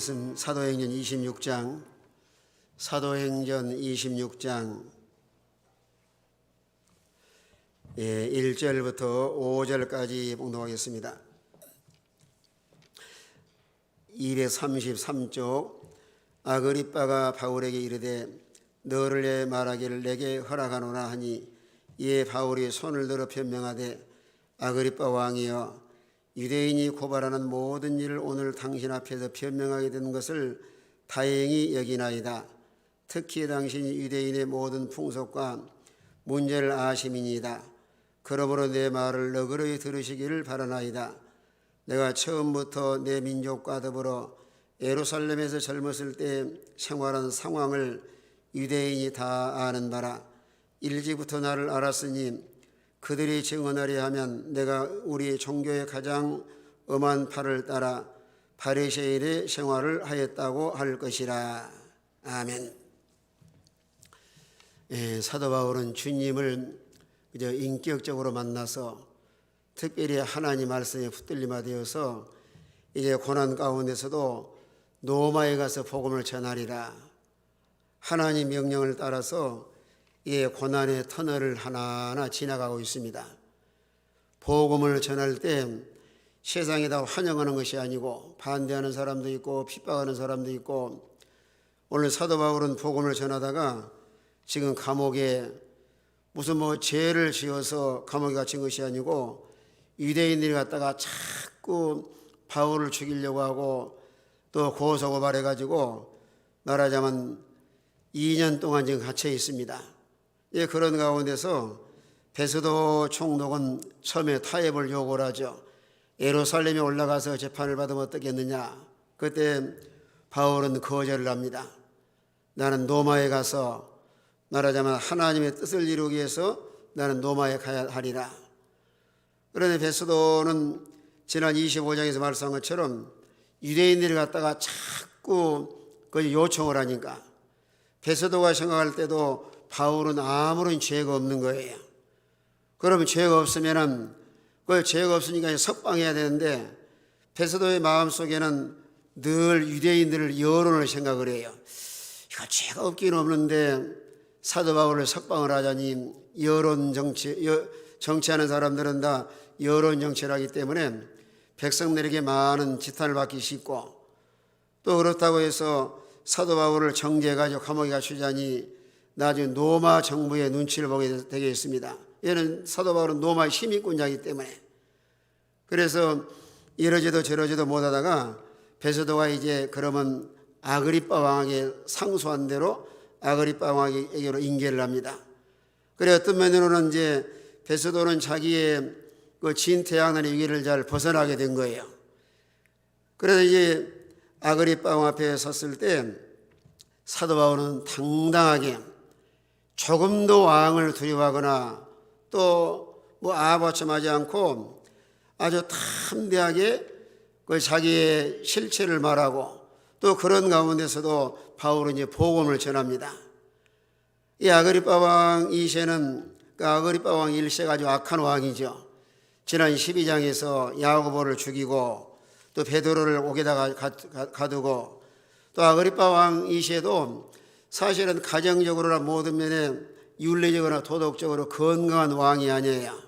사도행전 26장, 사도행전 26장 1절부터 5절까지 봉독하겠습니다. 233쪽. 아그리빠가 바울에게 이르되 너를 위해 말하기를 내게 허락하노라 하니, 이에 바울이 손을 들어 변명하되 아그리빠 왕이여, 유대인이 고발하는 모든 일을 오늘 당신 앞에서 변명하게 된 것을 다행히 여기나이다. 특히 당신이 유대인의 모든 풍속과 문제를 아심이니이다. 그러므로 내 말을 너그러이 들으시기를 바라나이다. 내가 처음부터 내 민족과 더불어 예루살렘에서 젊었을 때 생활한 상황을 유대인이 다 아는 바라. 일찍부터 나를 알았으니 그들이 증언하려 하면 내가 우리 종교의 가장 엄한 팔을 따라 바리새인의 생활을 하였다고 할 것이라. 아멘. 사도 바울은 주님을 인격적으로 만나서 특별히 하나님 말씀에 붙들림화 되어서 이제 고난 가운데서도 노마에 가서 복음을 전하리라. 하나님 명령을 따라서 이 고난의 터널을 하나하나 지나가고 있습니다. 복음을 전할 때 세상에 다 환영하는 것이 아니고 반대하는 사람도 있고 핍박하는 사람도 있고, 오늘 사도 바울은 복음을 전하다가 지금 감옥에 무슨 죄를 지어서 감옥에 갇힌 것이 아니고 유대인들이 갔다가 자꾸 바울을 죽이려고 하고 또 고소고발해가지고 말하자면 2년 동안 지금 갇혀 있습니다. 그런 가운데서 베스도 총독은 처음에 타협을 요구를 하죠. 예루살렘에 올라가서 재판을 받으면 어떻겠느냐. 그때 바울은 거절을 합니다. 나는 노마에 가서 말하자면 하나님의 뜻을 이루기 위해서 나는 노마에 가야 하리라. 그런데 베스도는 지난 25장에서 말씀한 것처럼 유대인들이 갔다가 자꾸 요청을 하니까 베스도가 생각할 때도 바울은 아무런 죄가 없는 거예요. 그러면 죄가 없으면은 죄가 없으니까 석방해야 되는데 베스도의 마음속에는 늘 유대인들을 여론을 생각을 해요. 이거 죄가 없긴 없는데 사도 바울을 석방을 하자니 여론 정치하는 사람들은 다 여론 정치를 하기 때문에 백성들에게 많은 지탄을 받기 쉽고, 또 그렇다고 해서 사도 바울을 정죄해가지고 감옥에 갇히자니 나중에 노마 정부의 눈치를 보게 되겠습니다. 얘는 사도 바울은 노마의 시민권자이기 때문에. 그래서 이러지도 저러지도 못하다가 베스도가 이제 그러면 아그리빠 왕에게 상소한 대로 아그리빠 왕에게로 인계를 합니다. 그래 어떤 면으로는 이제 베스도는 자기의 진퇴양난의 위기를 잘 벗어나게 된 거예요. 그래서 이제 아그리빠 왕 앞에 섰을 때 사도 바울은 당당하게 조금도 왕을 두려워하거나 또 아부하지 않고 아주 담대하게 자기의 실체를 말하고, 또 그런 가운데서도 바울은 이제 복음을 전합니다. 이 아그리빠 왕 2세는 아그리빠 왕 1세가 아주 악한 왕이죠. 지난 12장에서 야고보를 죽이고 또 베드로를 옥에다가 가두고, 또 아그리빠 왕 2세도 사실은 가정적으로나 모든 면에 윤리적으로나 도덕적으로 건강한 왕이 아니에요.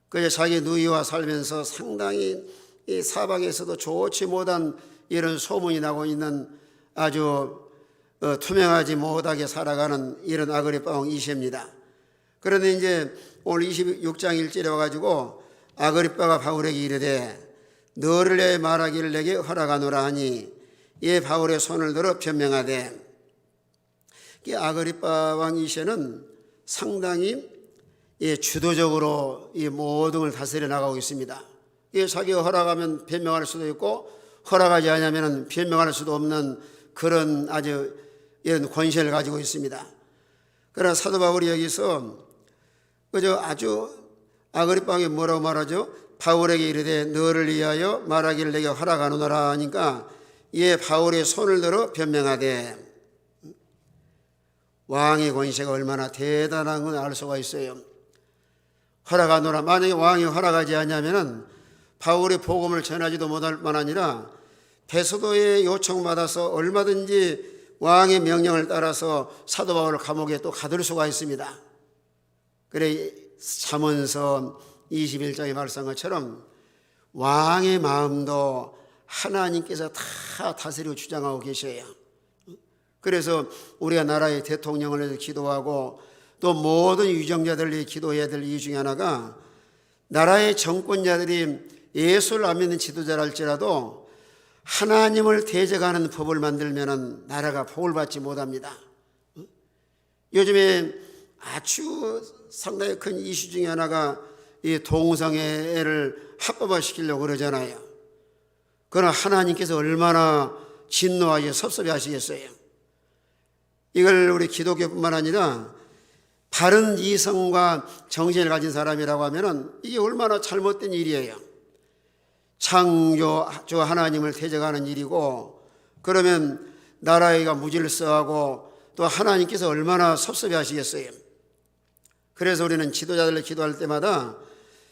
그래서 자기 누이와 살면서 상당히 이 사방에서도 좋지 못한 이런 소문이 나고 있는 아주 투명하지 못하게 살아가는 이런 아그리빠 왕 2세입니다. 그런데 이제 오늘 26장 1절에 와가지고 아그리빠가 바울에게 이르되 너를 위해 말하기를 내게 허락하노라 하니, 이에 바울의 손을 들어 변명하되, 아그리빠 왕 2세는 상당히 주도적으로 이 모든 걸 다스려 나가고 있습니다. 자기가 허락하면 변명할 수도 있고 허락하지 않으면 변명할 수도 없는 그런 아주 이런 권세를 가지고 있습니다. 그러나 사도 바울이 여기서 아주 아그리빠 왕이 뭐라고 말하죠? 바울에게 이르되 너를 위하여 말하기를 내게 허락하노라 하니까, 이에 바울의 손을 들어 변명하되, 왕의 권세가 얼마나 대단한 건 알 수가 있어요. 허락하노라. 만약에 왕이 허락하지 않냐면은 바울의 복음을 전하지도 못할 뿐 아니라 베스도의 요청받아서 얼마든지 왕의 명령을 따라서 사도 바울을 감옥에 또 가둘 수가 있습니다. 그래 잠언서 21장에 말씀한 것처럼 왕의 마음도 하나님께서 다 다스리고 주장하고 계셔요. 그래서 우리가 나라의 대통령을 위해서 기도하고 또 모든 유정자들이 기도해야 될 이유 중에 하나가 나라의 정권자들이 예수를 안 믿는 지도자랄지라도 하나님을 대적하는 법을 만들면 나라가 복을 받지 못합니다. 요즘에 아주 상당히 큰 이슈 중에 하나가 이 동성애를 합법화시키려고 그러잖아요. 그러나 하나님께서 얼마나 진노하시고 섭섭해 하시겠어요. 이걸 우리 기독교뿐만 아니라 바른 이성과 정신을 가진 사람이라고 하면은 이게 얼마나 잘못된 일이에요. 창조주 하나님을 대적하는 일이고, 그러면 나라가 무질서하고 또 하나님께서 얼마나 섭섭해 하시겠어요. 그래서 우리는 지도자들을 기도할 때마다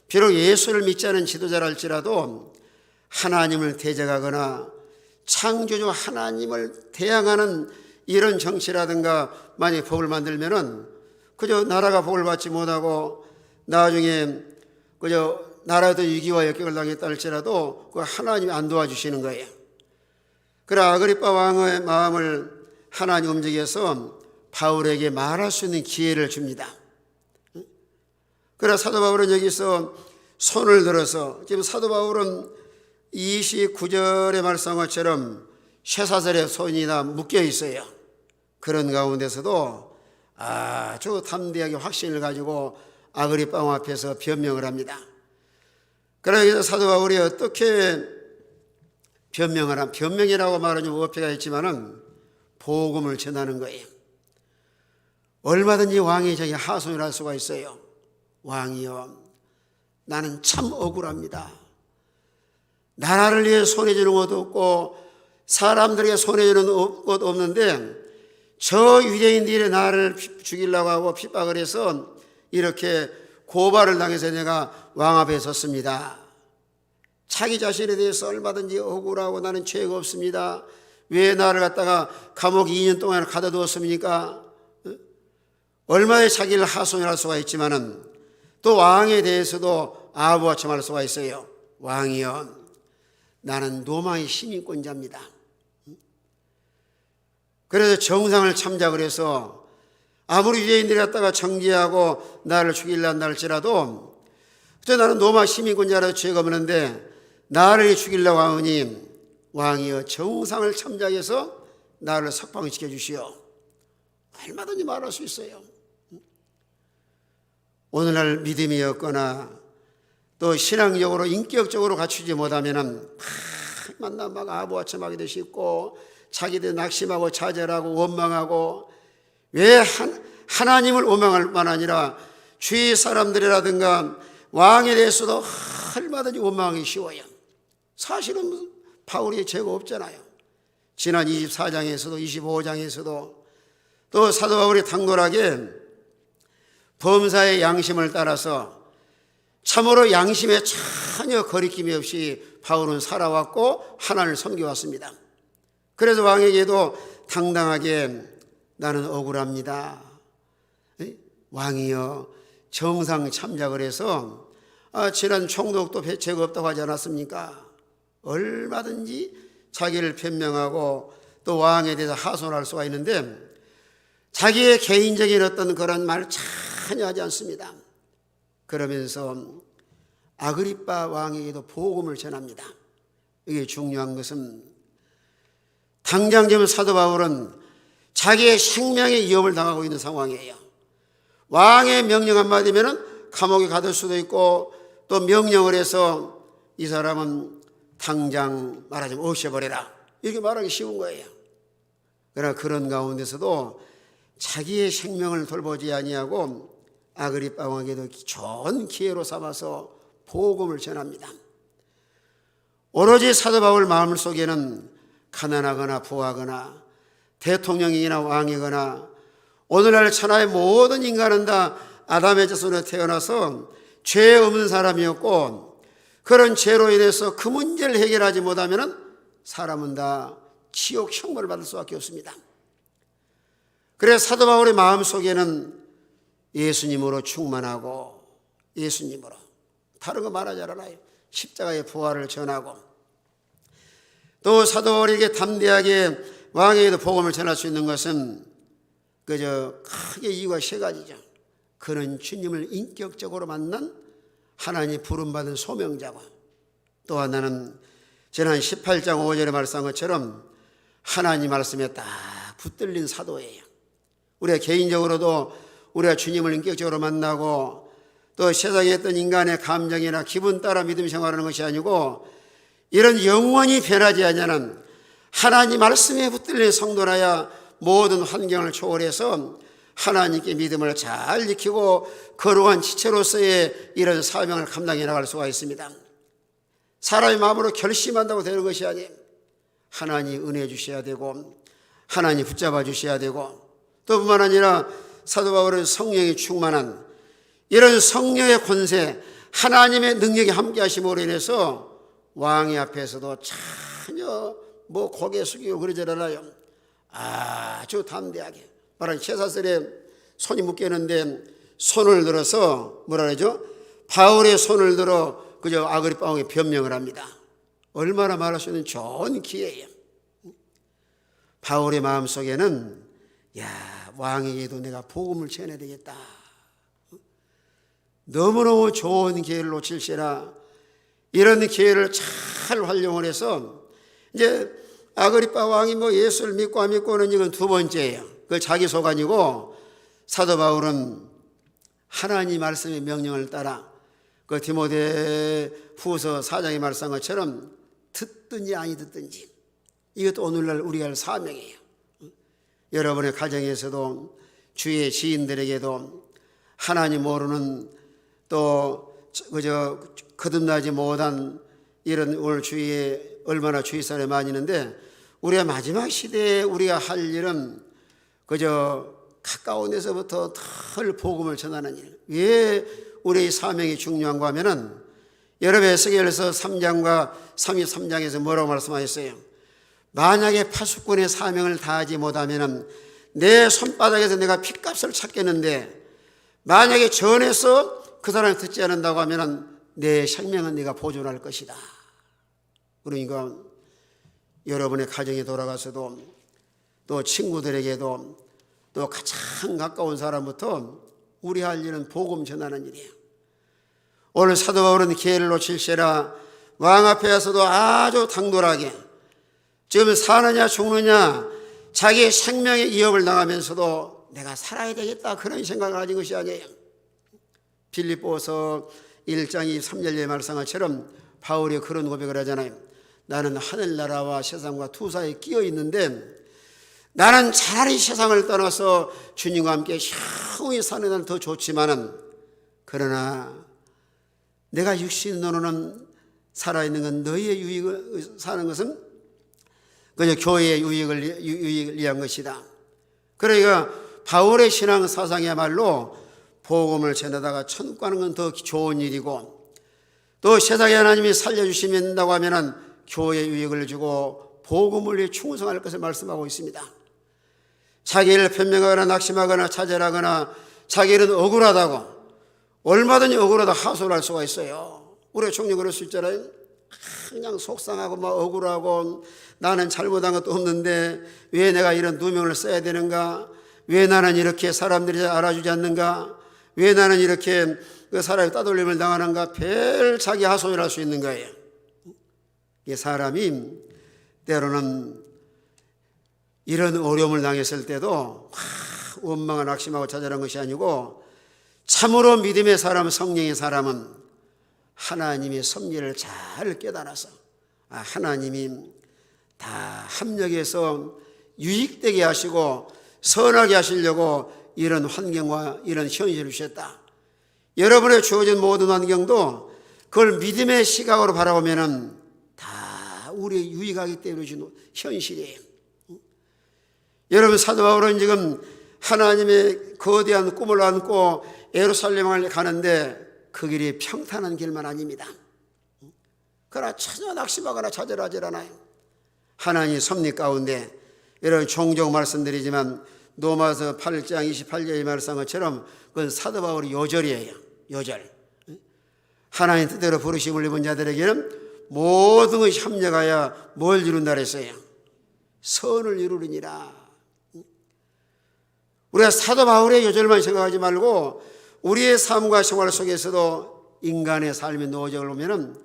비록 예수를 믿지 않은 지도자랄지라도 하나님을 대적하거나 창조주 하나님을 대항하는 이런 정치라든가 만약 법을 만들면은 그저 나라가 복을 받지 못하고 나중에 그저 나라도 위기와 역경을 당했다 할지라도 그 하나님이 안 도와주시는 거예요. 그래 아그리빠 왕의 마음을 하나님 움직여서 바울에게 말할 수 있는 기회를 줍니다. 그래 사도 바울은 여기서 손을 들어서, 지금 사도 바울은 29절에 말씀한 것처럼 쇠사슬에 손이 다 묶여 있어요. 그런 가운데서도 아주 담대하게 확신을 가지고 아그리빠 왕 앞에서 변명을 합니다. 그래서 사도 바울이 어떻게 변명이라고 말하면 좀 어폐가 있지만은 복음을 전하는 거예요. 얼마든지 왕이 자기 하소연을 할 수가 있어요. 왕이여, 나는 참 억울합니다. 나라를 위해 손해주는 것도 없고 사람들에게 손해주는 것도 없는데 저 유대인들이 나를 죽이려고 하고 핍박을 해서 이렇게 고발을 당해서 내가 왕 앞에 섰습니다. 자기 자신에 대해서 얼마든지 억울하고 나는 죄가 없습니다. 왜 나를 갖다가 감옥 2년 동안 가둬두었습니까? 얼마에 자기를 하소연할 수가 있지만은 또 왕에 대해서도 아부와 청할 수가 있어요. 왕이여, 나는 로마의 시민권자입니다. 그래서 정상을 참작을 해서 아무리 유대인들이 갖다가 정죄하고 나를 죽이려 한다 할지라도 나는 로마 시민권자라도 죄가 없는데 나를 죽이려고 하오니 왕이여 정상을 참작해서 나를 석방시켜 주시오. 얼마든지 말할 수 있어요. 오늘날 믿음이 없거나 또 신앙적으로 인격적으로 갖추지 못하면은 만나 막 아부와 첨하기도 쉽고 자기들 낙심하고 좌절하고 원망하고 왜 하나님을 원망할 뿐 아니라 주위 사람들이라든가 왕에 대해서도 얼마든지 원망하기 쉬워요. 사실은 바울이 죄가 없잖아요. 지난 24장에서도 25장에서도 또 사도 바울이 당돌하게 범사의 양심을 따라서 참으로 양심에 전혀 거리낌이 없이 바울은 살아왔고 하나님을 섬겨왔습니다. 그래서 왕에게도 당당하게 나는 억울합니다. 왕이여 정상 참작을 해서 지난 총독도 죄가 없다고 하지 않았습니까? 얼마든지 자기를 변명하고 또 왕에 대해서 하소연할 수가 있는데 자기의 개인적인 어떤 그런 말을 전혀 하지 않습니다. 그러면서 아그리빠 왕에게도 복음을 전합니다. 이게 중요한 것은 당장 지금 사도 바울은 자기의 생명의 위협을 당하고 있는 상황이에요. 왕의 명령 한마디면 감옥에 가둘 수도 있고 또 명령을 해서 이 사람은 당장 말하자면 없애버려라 이렇게 말하기 쉬운 거예요. 그러나 그런 가운데서도 자기의 생명을 돌보지 아니하고 아그리빠 왕에게도 좋은 기회로 삼아서 복음을 전합니다. 오로지 사도 바울 마음속에는 가난하거나 부하거나 대통령이나 왕이거나 오늘날 천하의 모든 인간은 다 아담의 자손으로 태어나서 죄 없는 사람이었고 그런 죄로 인해서 그 문제를 해결하지 못하면 사람은 다 지옥 형벌을 받을 수밖에 없습니다. 그래서 사도 바울의 마음속에는 예수님으로 충만하고 예수님으로 다른 거 말하지 않아요. 십자가의 부활을 전하고 또 사도 바울에게 담대하게 왕에게도 복음을 전할 수 있는 것은 그저 크게 이유가 세 가지죠. 그는 주님을 인격적으로 만난 하나님 부름받은 소명자고 또 하나는 지난 18장 5절에 말씀한 것처럼 하나님 말씀에 딱 붙들린 사도예요. 우리가 개인적으로도 우리가 주님을 인격적으로 만나고 또 세상에 있던 인간의 감정이나 기분 따라 믿음 생활하는 것이 아니고 이런 영원히 변하지 않는 하나님 말씀에 붙들린 성도라야 모든 환경을 초월해서 하나님께 믿음을 잘 지키고 거룩한 지체로서의 이런 사명을 감당해 나갈 수가 있습니다. 사람의 마음으로 결심한다고 되는 것이 아니에요. 하나님 은혜 주셔야 되고 하나님 붙잡아 주셔야 되고 또 뿐만 아니라 사도 바울은 성령이 충만한 이런 성령의 권세 하나님의 능력이 함께 하심으로 인해서 왕의 앞에서도 전혀 고개 숙이고 그러지 않아요. 아주 담대하게 말하는 제사슬에 손이 묶였는데 손을 들어서 뭐라 그러죠? 바울의 손을 들어 그저 아그리파 왕에 변명을 합니다. 얼마나 말할 수 있는 좋은 기회예요. 바울의 마음속에는 왕에게도 내가 복음을 전해야 되겠다. 너무너무 좋은 기회를 놓칠시라 이런 기회를 잘 활용을 해서 이제 아그리파 왕이 예수를 믿고 안 믿고는 이건 두 번째예요. 그 자기 소관이고 사도 바울은 하나님 말씀의 명령을 따라 그 디모데 후서 4장에 말씀한 것처럼 듣든지 아니 듣든지 이것도 오늘날 우리가 할 사명이에요. 여러분의 가정에서도 주위의 지인들에게도 하나님 모르는 또 그저 거듭나지 못한 이런 오늘 주위에 얼마나 주위 사람이 많이 있는데 우리가 마지막 시대에 우리가 할 일은 그저 가까운 데서부터 덜 복음을 전하는 일. 왜 우리의 사명이 중요한가 하면은 여러분 에스겔서 3장과 33장에서 뭐라고 말씀하셨어요? 만약에 파수꾼의 사명을 다하지 못하면은 내 손바닥에서 내가 핏값을 찾겠는데 만약에 전해서 그 사람이 듣지 않는다고 하면은 내 생명은 네가 보존할 것이다. 그러니까 여러분의 가정에 돌아가서도 또 친구들에게도 또 가장 가까운 사람부터 우리 할 일은 복음 전하는 일이에요. 오늘 사도 바울은 기회를 놓칠시라 왕 앞에 와서도 아주 당돌하게 지금 사느냐 죽느냐 자기의 생명의 위협을 당하면서도 내가 살아야 되겠다 그런 생각을 가진 것이 아니에요. 빌립보서 1장 23절의 말씀처럼 바울이 그런 고백을 하잖아요. 나는 하늘나라와 세상과 투사에 끼어 있는데 나는 차라리 세상을 떠나서 주님과 함께 향후에 사는 날 더 좋지만은 그러나 내가 육신으로는 살아있는 건 너희의 유익을 사는 것은 그저 교회의 유익을 위한 것이다. 그러니까 바울의 신앙 사상이야말로 복음을 전하다가 천국 가는 건 더 좋은 일이고 또 세상에 하나님이 살려주신다고 하면은 교회의 유익을 주고 복음을 위해 충성할 것을 말씀하고 있습니다. 자기를 변명하거나 낙심하거나 차별하거나 자기는 억울하다고 얼마든지 억울하다 하소할 수가 있어요. 우리가 종종 그럴 수 있잖아요. 그냥 속상하고 막 억울하고 나는 잘못한 것도 없는데 왜 내가 이런 누명을 써야 되는가? 왜 나는 이렇게 사람들이 알아주지 않는가? 왜 나는 이렇게 그 사람의 따돌림을 당하는가? 별 자기 하소연을 할 수 있는 거예요. 이 사람이 때로는 이런 어려움을 당했을 때도 원망과 낙심하고 좌절한 것이 아니고 참으로 믿음의 사람, 성령의 사람은 하나님의 섭리를 잘 깨달아서 하나님이 다 합력해서 유익되게 하시고 선하게 하시려고 이런 환경과 이런 현실을 주셨다. 여러분의 주어진 모든 환경도 그걸 믿음의 시각으로 바라보면은 다 우리의 유익하기 때문에 주는 현실이에요. 여러분 사도 바울은 지금 하나님의 거대한 꿈을 안고 예루살렘을 가는데 그 길이 평탄한 길만 아닙니다. 그러나 전혀 낙심하거나 좌절하지 않아요. 하나님 섭리 가운데 여러분 종종 말씀드리지만 로마서 8장 28절에 말씀한 것처럼 그건 사도 바울의 요절이에요. 요절. 하나님 뜻대로 부르심을 입은 자들에게는 모든 것이 협력하여 뭘 이룬다 그랬어요? 선을 이루느니라. 우리가 사도 바울의 요절만 생각하지 말고 우리의 삶과 생활 속에서도 인간의 삶의 노적을 보면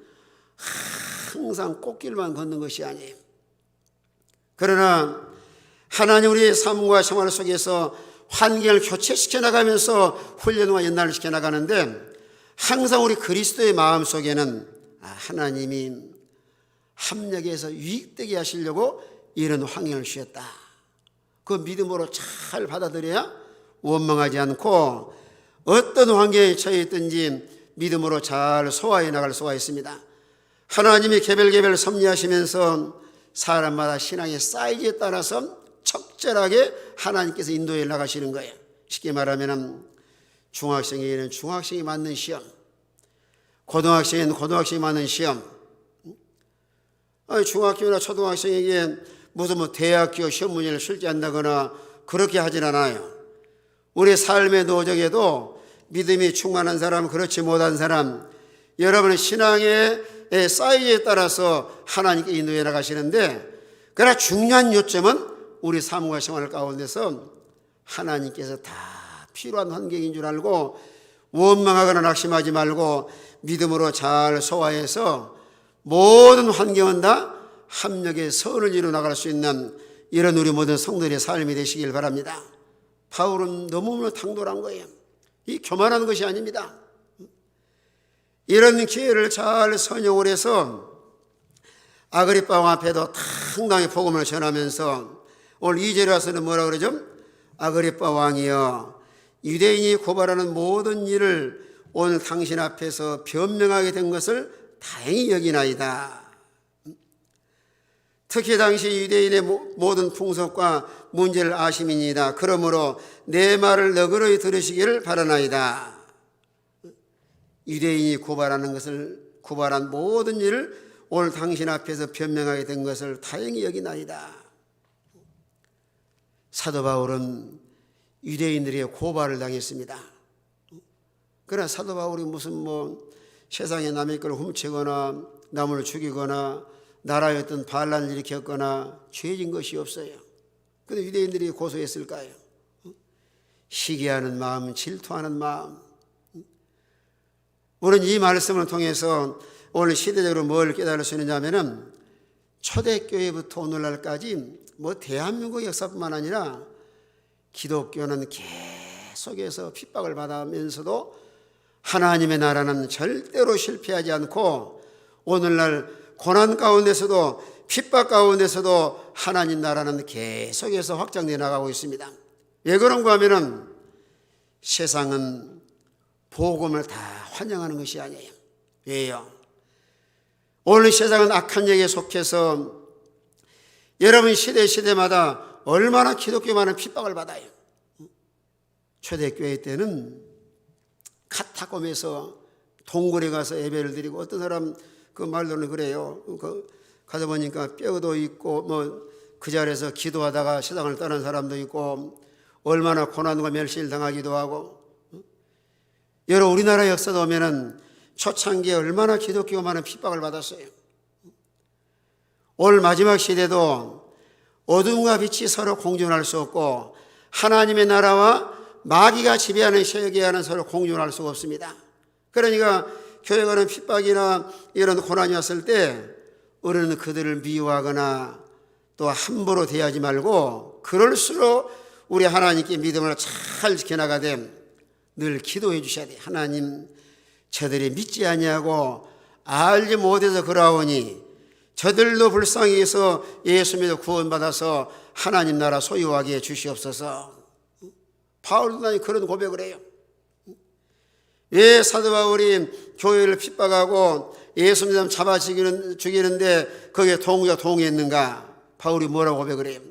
항상 꽃길만 걷는 것이 아니에요. 그러나 하나님 우리의 삶과 생활 속에서 환경을 교체시켜 나가면서 훈련과 연단을 시켜 나가는데 항상 우리 그리스도의 마음 속에는 하나님이 합력해서 유익되게 하시려고 이런 환경을 주셨다. 그 믿음으로 잘 받아들여야 원망하지 않고 어떤 환경에 처해 있든지 믿음으로 잘 소화해 나갈 수가 있습니다. 하나님이 개별 섭리하시면서 사람마다 신앙의 사이즈에 따라서 적절하게 하나님께서 인도해 나가시는 거예요. 쉽게 말하면 중학생에게는 중학생이 맞는 시험, 고등학생에는 고등학생이 맞는 시험. 중학교나 초등학생에게 무슨 대학교 시험 문제를 출제한다거나 그렇게 하진 않아요. 우리 삶의 노적에도 믿음이 충만한 사람, 그렇지 못한 사람, 여러분의 신앙의 사이즈에 따라서 하나님께 인도해 나가시는데, 그러나 중요한 요점은 우리 삶과 생활 가운데서 하나님께서 다 필요한 환경인 줄 알고 원망하거나 낙심하지 말고 믿음으로 잘 소화해서 모든 환경은 다 합력의 선을 이루어 나갈 수 있는 이런 우리 모든 성도들의 삶이 되시길 바랍니다. 바울은 너무너무 당돌한 거예요. 이 교만한 것이 아닙니다. 이런 기회를 잘 선용을 해서 아그리파 왕 앞에도 당당히 복음을 전하면서 오늘 2절에 와서는 뭐라 그러죠? 아그리파 왕이여, 유대인이 고발하는 모든 일을 오늘 당신 앞에서 변명하게 된 것을 다행히 여기나이다. 특히 당시 유대인의 모든 풍속과 문제를 아심이니이다. 그러므로 내 말을 너그러이 들으시기를 바라나이다. 유대인이 고발한 모든 일을 오늘 당신 앞에서 변명하게 된 것을 다행히 여기나이다. 사도 바울은 유대인들의 고발을 당했습니다. 그러나 사도 바울이 무슨 세상에 남의 걸 훔치거나 남을 죽이거나 나라의 어떤 반란을 일으켰거나 죄진 것이 없어요. 그런데 유대인들이 고소했을까요? 시기하는 마음, 질투하는 마음. 우리는 이 말씀을 통해서 오늘 시대적으로 뭘 깨달을 수 있느냐 하면은 초대교회부터 오늘날까지 대한민국 역사뿐만 아니라 기독교는 계속해서 핍박을 받으면서도 하나님의 나라는 절대로 실패하지 않고 오늘날 고난 가운데서도 핍박 가운데서도 하나님 나라는 계속해서 확장되어 나가고 있습니다. 왜 그런가 하면은 세상은 복음을 다 환영하는 것이 아니에요. 왜요? 오늘 세상은 악한 영에 속해서 여러분 시대마다 얼마나 기독교만은 핍박을 받아요. 초대교회 때는 카타콤에서 동굴에 가서 예배를 드리고, 어떤 사람 그 말로는 그래요. 가다 보니까 뼈도 있고 그 자리에서 기도하다가 세상을 떠난 사람도 있고 얼마나 고난과 멸시를 당하기도 하고. 여러분 우리나라 역사도 보면은 초창기에 얼마나 기독교가 많은 핍박을 받았어요. 오늘 마지막 시대도 어둠과 빛이 서로 공존할 수 없고 하나님의 나라와 마귀가 지배하는 세계와는 서로 공존할 수가 없습니다. 그러니까 교회가는 핍박이나 이런 고난이 왔을 때 우리는 그들을 미워하거나 또 함부로 대하지 말고 그럴수록 우리 하나님께 믿음을 잘 지켜나가되 늘 기도해 주셔야 돼요. 하나님, 저들이 믿지 아니하고 알지 못해서 그러하오니 저들도 불쌍히 해서 예수 믿어 구원받아서 하나님 나라 소유하게 해 주시옵소서. 바울도 그런 고백을 해요. 왜 사도 바울이 교회를 핍박하고 예수 믿으면 잡아 죽이는데 거기에 동우가 동의했는가? 바울이 뭐라고 고백을 해요?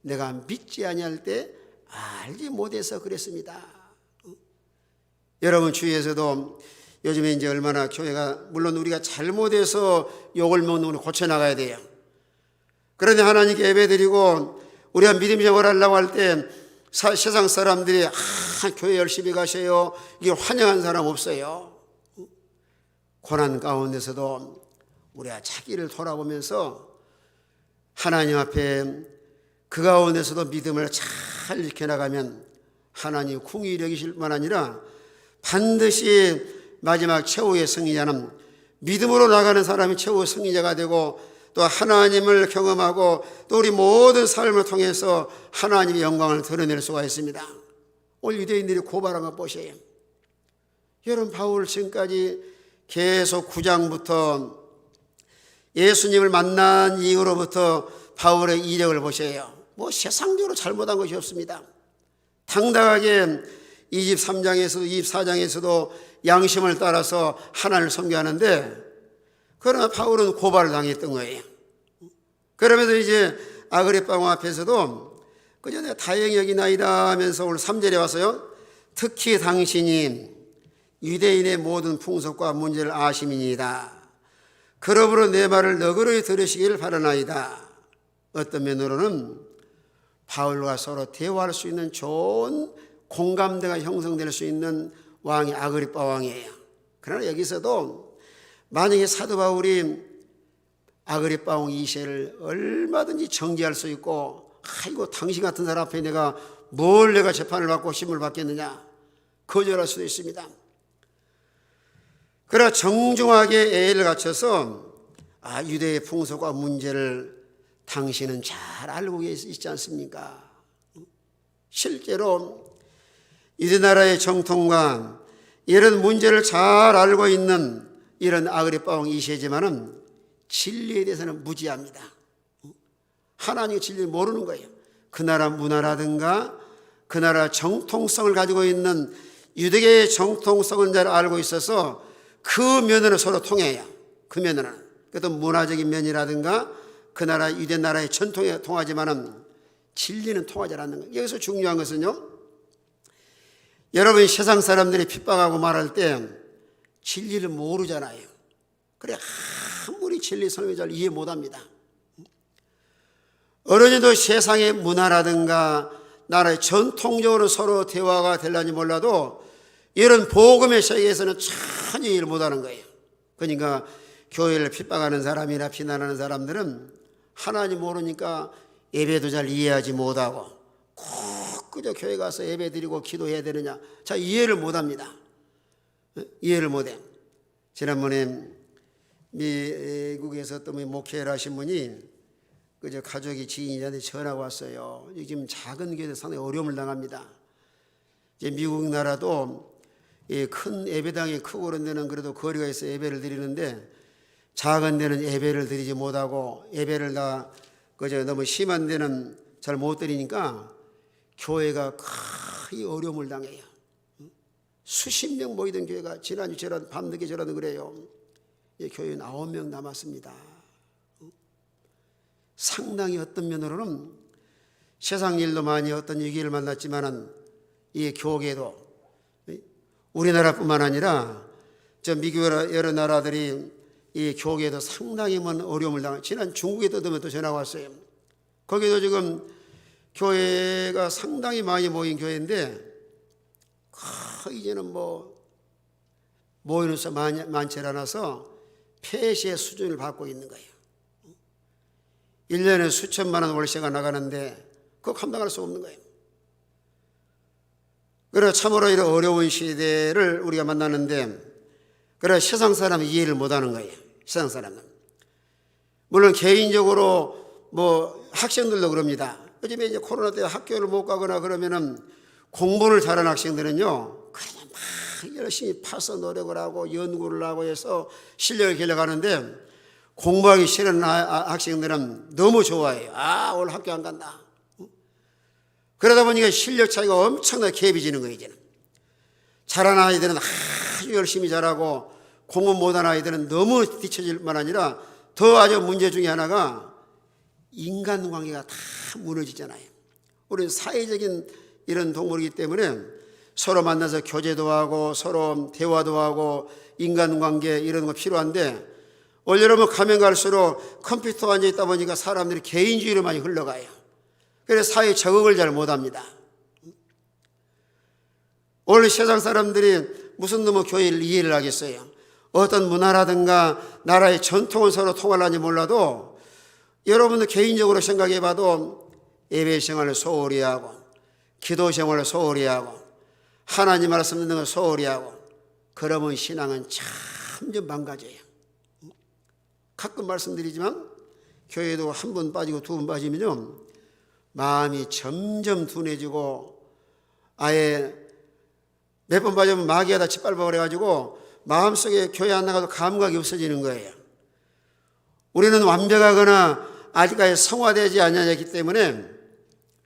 내가 믿지 아니할 때 알지 못해서 그랬습니다. 여러분 주위에서도 요즘에 이제 얼마나 교회가, 물론 우리가 잘못해서 욕을 먹는 걸 고쳐나가야 돼요. 그런데 하나님께 예배드리고 우리가 믿음 생활 하려고 할 때 세상 사람들이 교회 열심히 가세요, 이게 환영한 사람 없어요. 고난 가운데서도 우리가 자기를 돌아보면서 하나님 앞에 그 가운데서도 믿음을 잘 지켜나가면 하나님 궁히 여기실 뿐만 아니라 반드시 마지막 최후의 승리자는 믿음으로 나가는 사람이 최후 승리자가 되고 또 하나님을 경험하고 또 우리 모든 삶을 통해서 하나님의 영광을 드러낼 수가 있습니다. 오늘 유대인들이 고발한 것 보세요. 여러분, 바울 지금까지 계속 9장부터 예수님을 만난 이후로부터 바울의 이력을 보세요. 세상적으로 잘못한 것이 없습니다. 당당하게 23장에서도 24장에서도 양심을 따라서 하나님을 섬겨하는데, 그러나 바울은 고발을 당했던 거예요. 그러면서 이제 아그리파 왕 앞에서도 그저 내가 다행히 여기나이다 하면서 오늘 3절에 와서요, 특히 당신이 유대인의 모든 풍속과 문제를 아심이니이다. 그러므로 내 말을 너그러이 들으시길 바라나이다. 어떤 면으로는 바울과 서로 대화할 수 있는 좋은 공감대가 형성될 수 있는 왕이 아그리파 왕이에요. 그러나 여기서도 만약에 사도 바울이 아그리파 왕 2세를 얼마든지 정죄할 수 있고, 아이고 당신 같은 사람 앞에 내가 재판을 받고 심을 받겠느냐, 거절할 수도 있습니다. 그러나 정중하게 예의를 갖춰서 유대의 풍속과 문제를 당신은 잘 알고 있지 않습니까? 실제로 유대 나라의 정통과 이런 문제를 잘 알고 있는 이런 아그리파 왕 2세지만은 진리에 대해서는 무지합니다. 하나님의 진리를 모르는 거예요. 그 나라 문화라든가 그 나라 정통성을 가지고 있는 유대계의 정통성을 잘 알고 있어서 그 면으로 서로 통해요. 그 면으로는. 그것도 문화적인 면이라든가 그 나라 유대 나라의 전통에 통하지만은 진리는 통하지 않는 거예요. 여기서 중요한 것은요, 여러분이 세상 사람들이 핍박하고 말할 때 진리를 모르잖아요. 그래 아무리 진리 설명 잘 이해 못합니다. 어른이도 세상의 문화라든가 나라의 전통적으로 서로 대화가 되려니 몰라도 이런 복음의 세계에서는 전혀 이해를 못하는 거예요. 그러니까 교회를 핍박하는 사람이나 비난하는 사람들은 하나님 모르니까 예배도 잘 이해하지 못하고 꼭 그저 교회 가서 예배 드리고 기도해야 되느냐, 자 이해를 못합니다. 이해를 못해. 지난번에 미국에서 또 목회를 하신 분이 그저 가족이 지인이 저한테 전화가 왔어요. 지금 작은 교회에서 상당히 어려움을 당합니다. 이제 미국 나라도 큰 예배당이 크고 그런 데는 그래도 거리가 있어 예배를 드리는데, 작은 데는 예배를 드리지 못하고 예배를 다 그저 너무 심한 데는 잘 못 드리니까 교회가 거의 어려움을 당해요. 수십 명 모이던 교회가 지난주 저라도 밤늦게 저라도 그래요. 교회 9명 남았습니다. 상당히 어떤 면으로는 세상 일도 많이 어떤 위기를 만났지만은 이 교계도 우리나라뿐만 아니라 저 미국 여러 나라들이 이 교계도 상당히 어려움을 당해. 지난 중국에도 또 전화가 왔어요. 거기도 지금 교회가 상당히 많이 모인 교회인데 이제는 모이는 수 많지 않아서 폐쇄의 수준을 받고 있는 거예요. 1년에 수천만 원 월세가 나가는데 그거 감당할 수 없는 거예요. 그래 참으로 이런 어려운 시대를 우리가 만나는데, 그래 세상 사람은 이해를 못하는 거예요. 세상 사람은. 물론 개인적으로 학생들도 그럽니다. 요즘에 이제 코로나 때 학교를 못 가거나 그러면은 공부를 잘하는 학생들은요, 그냥 막 열심히 파서 노력을 하고 연구를 하고 해서 실력을 길러가는데, 공부하기 싫은 학생들은 너무 좋아해요. 오늘 학교 안 간다. 그러다 보니까 실력 차이가 엄청나게 갭이 지는 거예요. 이제는 잘하는 아이들은 아주 열심히 잘하고 공부 못하는 아이들은 너무 뒤처질 뿐만 아니라 더 아주 문제 중에 하나가 인간관계가 다 무너지잖아요. 우리는 사회적인 이런 동물이기 때문에 서로 만나서 교제도 하고 서로 대화도 하고 인간관계 이런 거 필요한데, 올 여러분 가면 갈수록 컴퓨터 앉아 있다 보니까 사람들이 개인주의로 많이 흘러가요. 그래서 사회에 적응을 잘 못합니다. 오늘 세상 사람들이 무슨 놈의 교회를 이해를 하겠어요. 어떤 문화라든가 나라의 전통은 서로 통할는지 몰라도 여러분들 개인적으로 생각해 봐도 예배 생활을 소홀히 하고 기도 생활을 소홀히 하고 하나님 말씀 듣는 걸 소홀히 하고 그러면 신앙은 점점 망가져요. 가끔 말씀드리지만 교회도 한 번 빠지고 두 번 빠지면요 마음이 점점 둔해지고 아예 몇 번 빠지면 마귀가 짓밟아 버려가지고 마음속에 교회 안 나가도 감각이 없어지는 거예요. 우리는 완벽하거나 아직까지 성화되지 않았기 때문에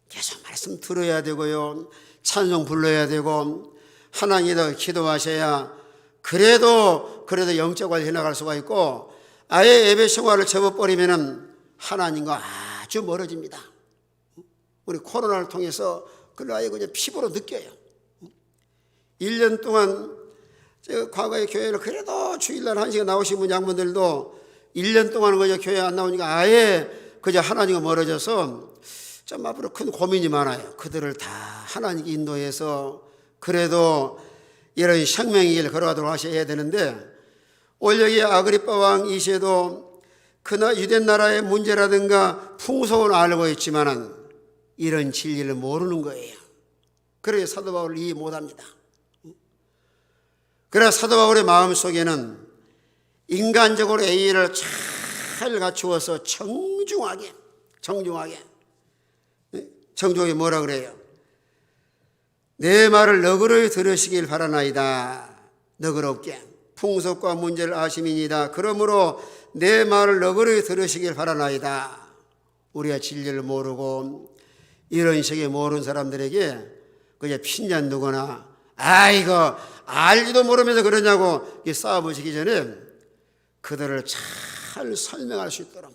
계속 말씀 들어야 되고요, 찬송 불러야 되고 하나님에다 기도하셔야 그래도 영적으로 해나갈 수가 있고, 아예 예배 생활을 접어버리면 하나님과 아주 멀어집니다. 우리 코로나를 통해서 그걸 아예 그냥 피부로 느껴요. 1년 동안 과거에 교회를 그래도 주일날 1시간 나오신 분 양분들도 1년 동안 그냥 교회 안 나오니까 아예 그저 하나님과 멀어져서 좀 앞으로 큰 고민이 많아요. 그들을 다 하나님께 인도해서 그래도 이런 생명의 길을 걸어가도록 하셔야 되는데, 올 여기 아그리빠 왕 이세도 그나 유대 나라의 문제라든가 풍속은 알고 있지만은 이런 진리를 모르는 거예요. 그래서 사도 바울을 이해 못합니다. 그래서 사도 바울의 마음속에는 인간적으로 A를 잘 갖추어서 정중하게 뭐라 그래요? 내 말을 너그러이 들으시길 바라나이다. 너그럽게 풍속과 문제를 아심이니이다. 그러므로 내 말을 너그러이 들으시길 바라나이다. 우리가 진리를 모르고 이런 식의 모르는 사람들에게 그냥 핀잔 두거나 아이고 알지도 모르면서 그러냐고 싸움을 시기 전에 그들을 잘 설명할 수 있도록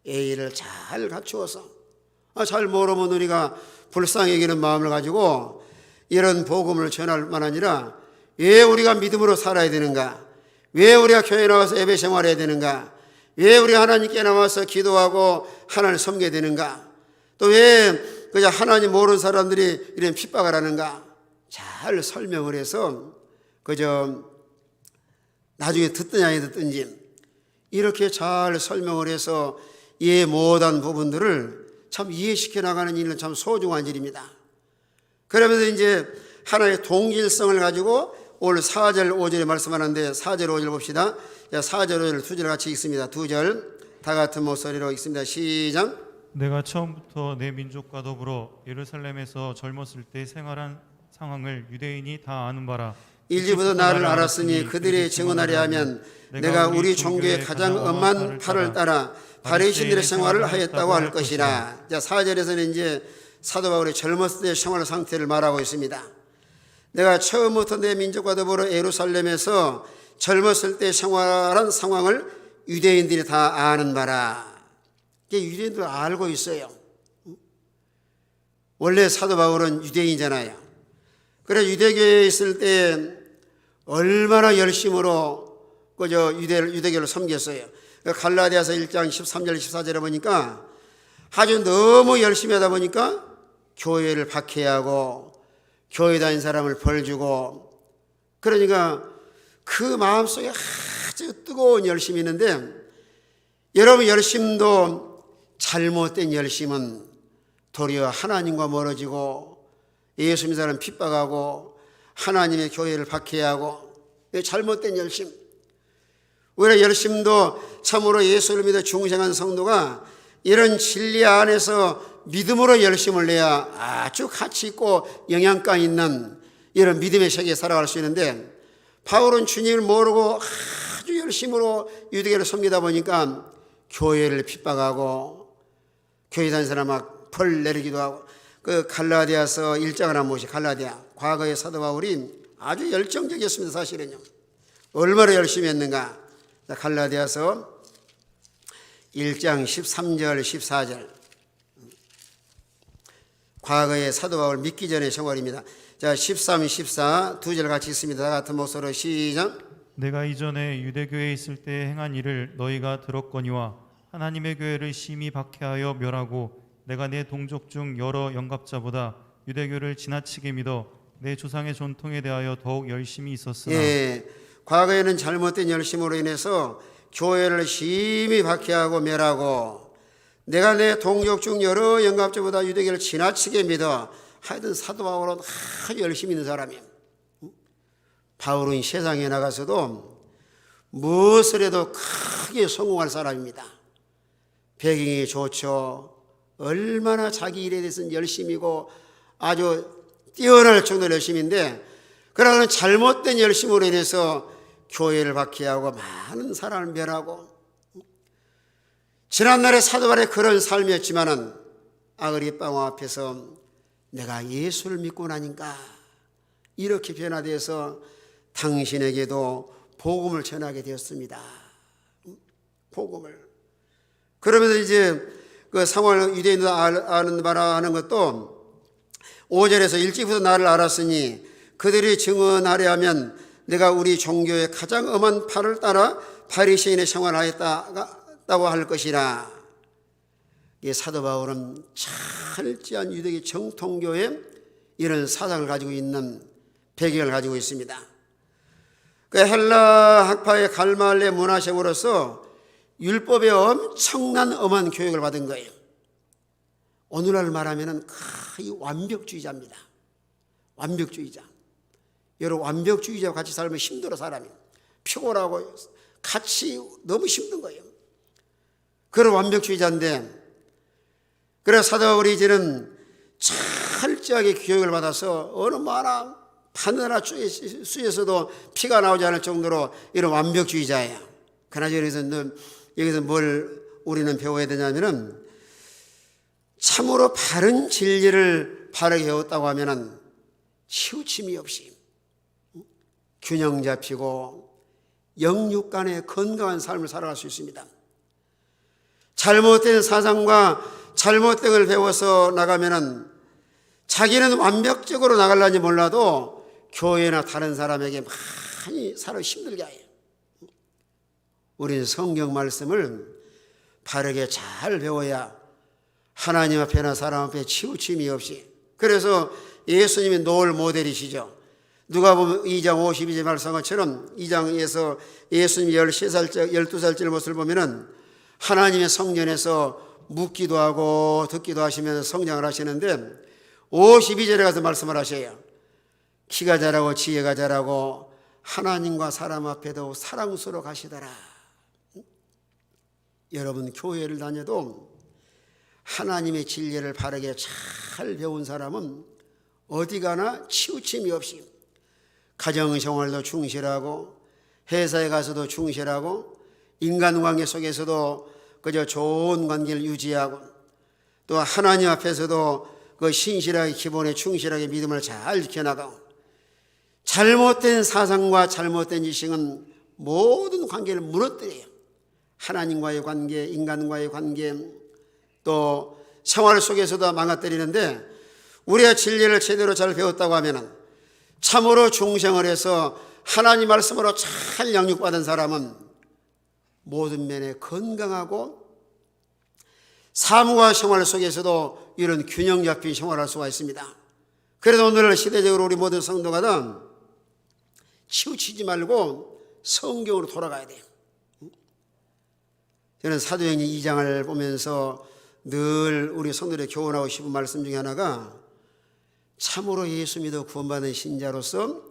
A를 잘 갖추어서, 잘 모르면 우리가 불쌍히 여기는 마음을 가지고 이런 복음을 전할 만 아니라 왜 우리가 믿음으로 살아야 되는가, 왜 우리가 교회에 나와서 예배 생활해야 되는가, 왜 우리가 하나님께 나와서 기도하고 하나님을 섬겨야 되는가, 또 왜 그냥 하나님 모르는 사람들이 이런 핍박을 하는가 잘 설명을 해서 그저 나중에 듣든지 안 듣든지 이렇게 잘 설명을 해서 이해 못한 부분들을 참 이해시켜 나가는 일은 참 소중한 일입니다. 그러면서 이제 하나의 동질성을 가지고 오늘 4절 5절에 말씀하는데 4절 5절 봅시다. 4절 5절 두 절 같이 읽습니다. 두 절 다 같은 목소리로 읽습니다. 시작. 내가 처음부터 내 민족과 더불어 예루살렘에서 젊었을 때 생활한 상황을 유대인이 다 아는 바라. 일찍부터 나를 알았으니 그들이 증언하려 하면 내가 우리 종교의 가장 엄한 팔을 따라 바리새인들의 생활을 하였다고 할 것이라. 자, 4절에서는 이제 사도 바울의 젊었을 때의 생활 상태를 말하고 있습니다. 내가 처음부터 내 민족과 더불어 예루살렘에서 젊었을 때 생활한 상황을 유대인들이 다 아는 바라. 유대인들 알고 있어요. 원래 사도 바울은 유대인이잖아요. 그래 유대교에 있을 때 얼마나 열심으로 그저 유대교를 섬겼어요. 갈라디아서 1장 13절 14절에 보니까 아주 너무 열심히 하다 보니까 교회를 박해하고 교회 다닌 사람을 벌주고, 그러니까 그 마음속에 아주 뜨거운 열심이 있는데, 여러분 열심도 잘못된 열심은 도리어 하나님과 멀어지고 예수 믿는 사람 핍박하고 하나님의 교회를 박해하고, 잘못된 열심. 우리가 열심도 참으로 예수를 믿어 중생한 성도가 이런 진리 안에서 믿음으로 열심을 내야 아주 가치 있고 영향가 있는 이런 믿음의 세계에 살아갈 수 있는데, 바울은 주님을 모르고 아주 열심으로 유대교를 섬기다 보니까 교회를 핍박하고 교회 다니는 사람 막 벌 내리기도 하고, 그 갈라디아서 1장을 한번 보시죠. 갈라디아. 과거의 사도 바울이 아주 열정적이었습니다. 사실은요. 얼마나 열심히 했는가. 갈라디아서 1장 13절 14절. 과거의 사도 바울 믿기 전의 생활입니다. 자, 13, 14 두 절 같이 있습니다. 다 같은 목소리로 시작. 내가 이전에 유대교에 있을 때 행한 일을 너희가 들었거니와 하나님의 교회를 심히 박해하여 멸하고 내가 내 동족 중 여러 영갑자보다 유대교를 지나치게 믿어 내 조상의 전통에 대하여 더욱 열심히 있었으나 과거에는 잘못된 열심으로 인해서 교회를 심히 박해하고 멸하고 내가 내 동족 중 여러 영갑자보다 유대교를 지나치게 믿어. 하여튼 사도 바울은 아주 열심히 있는 사람이에요. 바울은 세상에 나가서도 무엇을 해도 크게 성공할 사람입니다. 배경이 좋죠. 얼마나 자기 일에 대해서는 열심이고 아주 뛰어날 정도로 열심인데, 그러나 잘못된 열심으로 인해서 교회를 박해하고 많은 사람을 멸하고, 지난날의 사도 바울의 그런 삶이었지만은 아그리빠왕 앞에서 내가 예수를 믿고 나니까 이렇게 변화되어서 당신에게도 복음을 전하게 되었습니다. 복음을. 그러면서 이제 그 상황을 유대인들 아는 바라 하는 것도 5절에서 일찍부터 나를 알았으니 그들이 증언하려 하면 내가 우리 종교의 가장 엄한 팔을 따라 바리새인의 생활하였다고 할 것이라. 이 사도 바울은 철저한 유대교 정통교의 이런 사상을 가지고 있는 배경을 가지고 있습니다. 그 헬라 학파의 갈말레 문화sek으로서 율법에 엄청난 엄한 교육을 받은 거예요. 오늘날 말하면 거의 완벽주의자입니다. 완벽주의자. 여러분, 완벽주의자와 같이 살면 힘들어. 사람이 피곤하고 같이 너무 힘든 거예요. 그런 완벽주의자인데, 그래서 사도 바울이 이제는 철저하게 교육을 받아서 어느 바나나 수에서도 피가 나오지 않을 정도로 이런 완벽주의자예요. 그러나 여기서 뭘 우리는 배워야 되냐면은, 참으로 바른 진리를 바르게 배웠다고 하면은 치우침이 없이 균형 잡히고 영육 간의 건강한 삶을 살아갈 수 있습니다. 잘못된 사상과 잘못된 걸 배워서 나가면은 자기는 완벽적으로 나가려는지 몰라도 교회나 다른 사람에게 많이 살아 힘들게 해요. 우리는 성경 말씀을 바르게 잘 배워야 하나님 앞에나 사람 앞에 치우침이 없이. 그래서 예수님이 노을 모델이시죠. 누가복음 2장 52절 말씀한 것처럼 2장에서 예수님이 12살짜리 모습을 보면은 하나님의 성전에서 묻기도 하고 듣기도 하시면서 성장을 하시는데 52절에 가서 말씀을 하셔요. 키가 자라고 지혜가 자라고 하나님과 사람 앞에도 사랑스러워 가시더라. 여러분, 교회를 다녀도 하나님의 진리를 바르게 잘 배운 사람은 어디 가나 치우침이 없이 가정생활도 충실하고 회사에 가서도 충실하고 인간관계 속에서도 그저 좋은 관계를 유지하고 또 하나님 앞에서도 그 신실하게 기본에 충실하게 믿음을 잘 지켜나가고, 잘못된 사상과 잘못된 지식은 모든 관계를 무너뜨려요. 하나님과의 관계, 인간과의 관계, 또 생활 속에서도 망가뜨리는데, 우리가 진리를 제대로 잘 배웠다고 하면 참으로 중생을 해서 하나님 말씀으로 잘 양육받은 사람은 모든 면에 건강하고 삶과 생활 속에서도 이런 균형 잡힌 생활을 할 수가 있습니다. 그래서 오늘 시대적으로 우리 모든 성도가 치우치지 말고 성경으로 돌아가야 돼요. 저는 사도행전 2장을 보면서 늘 우리 성도들에게 교훈하고 싶은 말씀 중에 하나가, 참으로 예수 믿어 구원받은 신자로서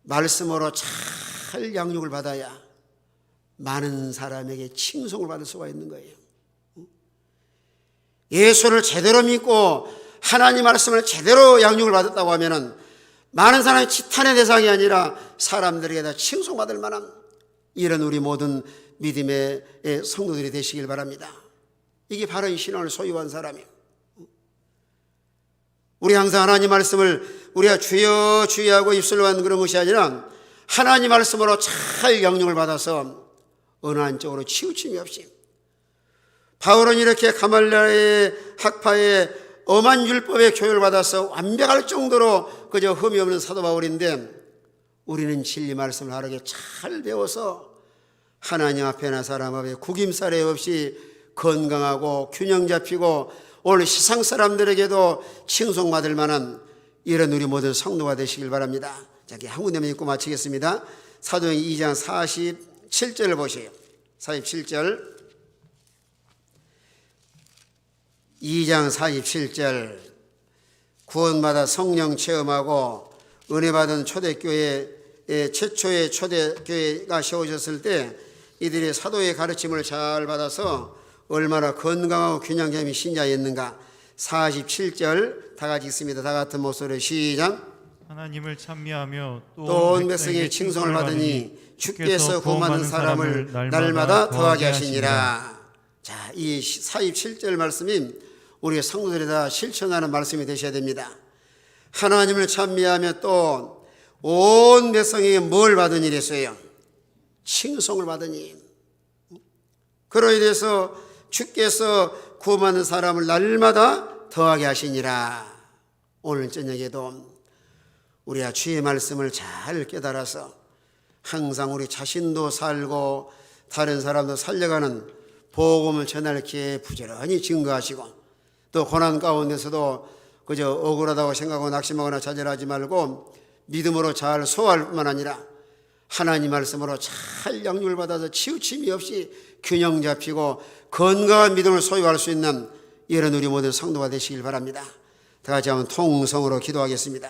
말씀으로 잘 양육을 받아야 많은 사람에게 칭송을 받을 수가 있는 거예요. 예수를 제대로 믿고 하나님 말씀을 제대로 양육을 받았다고 하면은 많은 사람이 지탄의 대상이 아니라 사람들에게 다 칭송받을 만한 이런 우리 모든 믿음의 성도들이 되시길 바랍니다. 이게 바른 신앙을 소유한 사람이에요. 우리 항상 하나님 말씀을 우리가 주여 주여하고 입술로 하는 그런 것이 아니라 하나님 말씀으로 잘 양육을 받아서 어느 한쪽으로 치우침이 없이. 바울은 이렇게 가말리엘의 학파의 엄한 율법의 교육을 받아서 완벽할 정도로 그저 흠이 없는 사도 바울인데, 우리는 진리 말씀을 바르게 잘 배워서 하나님 앞에나 사람 앞에 구김살에 없이 건강하고 균형 잡히고 오늘 세상 사람들에게도 칭송받을 만한 이런 우리 모든 성도가 되시길 바랍니다. 자, 한 군데만 읽고 마치겠습니다. 사도행전 2장 47절을 보세요. 47절. 2장 47절. 구원받아 성령 체험하고 은혜 받은 초대교회 최초의 초대교회가 세워졌을 때 이들이 사도의 가르침을 잘 받아서 얼마나 건강하고 균형점이 신자였는가. 47절 다 같이 읽습니다. 다 같은 목소리로 시작. 하나님을 찬미하며 또 온 백성의 칭송을 받으니 주께서 구원 받는 사람을 날마다 더하게 하시니라. 자, 이 47절 말씀이 우리 성도들이 다 실천하는 말씀이 되셔야 됩니다. 하나님을 찬미하며 또 온 백성에게 뭘 받으니 이랬어요? 칭송을 받으니. 그로 인해서 주께서 구원받는 사람을 날마다 더하게 하시니라. 오늘 저녁에도 우리가 주의 말씀을 잘 깨달아서 항상 우리 자신도 살고 다른 사람도 살려가는 복음을 전할 기회에 부지런히 증거하시고 또 고난 가운데서도 그저 억울하다고 생각하고 낙심하거나 좌절하지 말고 믿음으로 잘 소화할 뿐만 아니라 하나님 말씀으로 잘 양육을 받아서 치우침이 없이 균형 잡히고 건강한 믿음을 소유할 수 있는 이런 우리 모든 성도가 되시길 바랍니다. 다 같이 한번 통성으로 기도하겠습니다.